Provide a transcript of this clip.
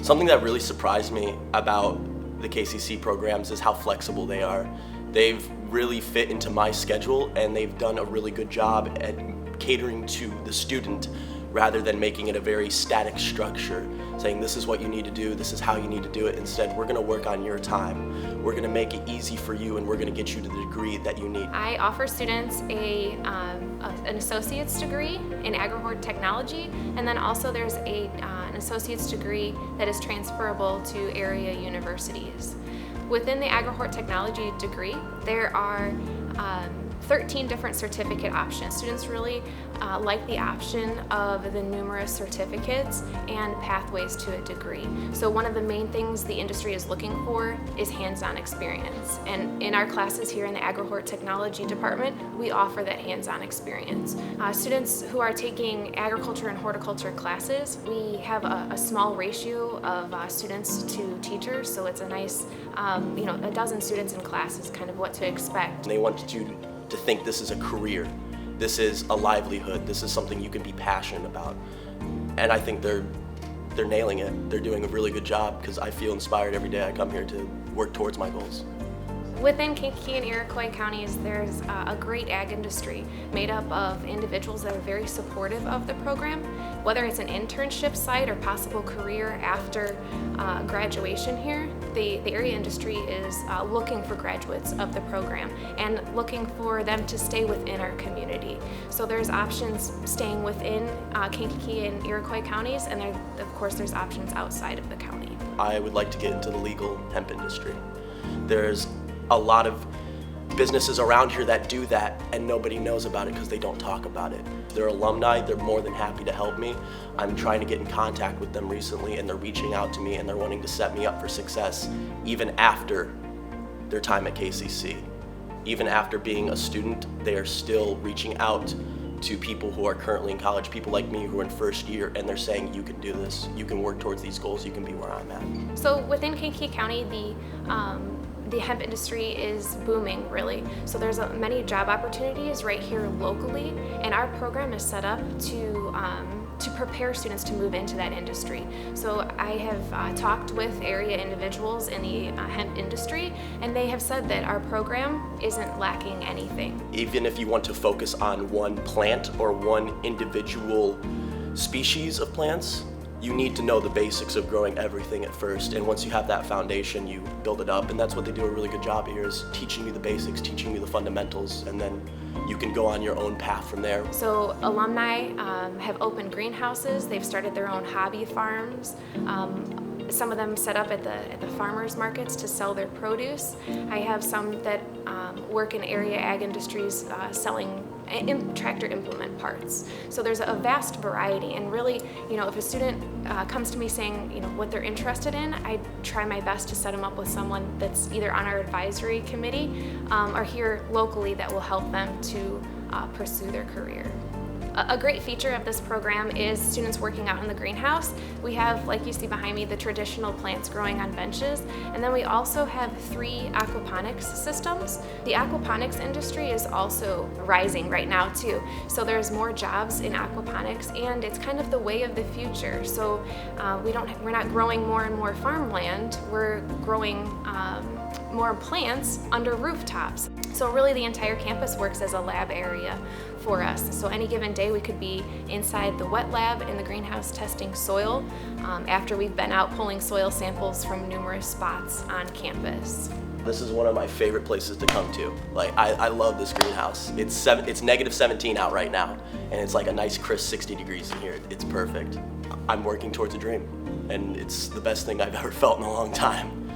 Something that really surprised me about the KCC programs is how flexible they are. They've really fit into my schedule, and they've done a really good job at catering to the student rather than making it a very static structure, saying this is what you need to do, this is how you need to do it. Instead, we're going to work on your time. We're going to make it easy for you, and we're going to get you to the degree that you need. I offer students an associate's degree in Ag-Hort technology, and then also there's an associate's degree that is transferable to area universities. Within the Ag-Hort technology degree, there are 13 different certificate options. Students really like the option of the numerous certificates and pathways to a degree. So one of the main things the industry is looking for is hands-on experience. And in our classes here in the Ag-Hort technology department, we offer that hands-on experience. Students who are taking agriculture and horticulture classes, we have a small ratio of students to teachers, so it's a nice, a dozen students in class is kind of what to expect. They want you to think this is a career, this is a livelihood, this is something you can be passionate about. And I think they're nailing it. They're doing a really good job because I feel inspired every day I come here to work towards my goals. Within Kankakee and Iroquois counties, there's a great ag industry made up of individuals that are very supportive of the program, whether it's an internship site or possible career after graduation here. The area industry is looking for graduates of the program and looking for them to stay within our community. So there's options staying within Kankakee and Iroquois counties, and of course there's options outside of the county. I would like to get into the legal hemp industry. There's a lot of businesses around here that do that, and nobody knows about it because they don't talk about it. They're alumni, they're more than happy to help me. I'm trying to get in contact with them recently, and they're reaching out to me, and they're wanting to set me up for success even after their time at KCC. Even after being a student, they are still reaching out to people who are currently in college, people like me who are in first year, and they're saying, you can do this, you can work towards these goals, you can be where I'm at. So within Kankakee County, the hemp industry is booming, really. So there's many job opportunities right here locally, and our program is set up to prepare students to move into that industry. So I have talked with area individuals in the hemp industry, and they have said that our program isn't lacking anything. Even if you want to focus on one plant or one individual species of plants, you need to know the basics of growing everything at first, and once you have that foundation, you build it up, and that's what they do a really good job here, is teaching you the basics, teaching you the fundamentals, and then you can go on your own path from there. So alumni have opened greenhouses, they've started their own hobby farms. Some of them set up at the farmers markets to sell their produce. I have some that work in area ag industries selling tractor implement parts. So there's a vast variety, and really, if a student comes to me saying, what they're interested in, I try my best to set them up with someone that's either on our advisory committee or here locally that will help them to pursue their career. A great feature of this program is students working out in the greenhouse. We have, like you see behind me, the traditional plants growing on benches, and then we also have 3 aquaponics systems. The aquaponics industry is also rising right now too. So there's more jobs in aquaponics, and it's kind of the way of the future. So we're not growing more and more farmland, we're growing more plants under rooftops. So really the entire campus works as a lab area for us. So any given day we could be inside the wet lab in the greenhouse testing soil after we've been out pulling soil samples from numerous spots on campus. This is one of my favorite places to come to. I love this greenhouse. It's negative 17 out right now, and it's like a nice crisp 60 degrees in here. It's perfect. I'm working towards a dream, and it's the best thing I've ever felt in a long time.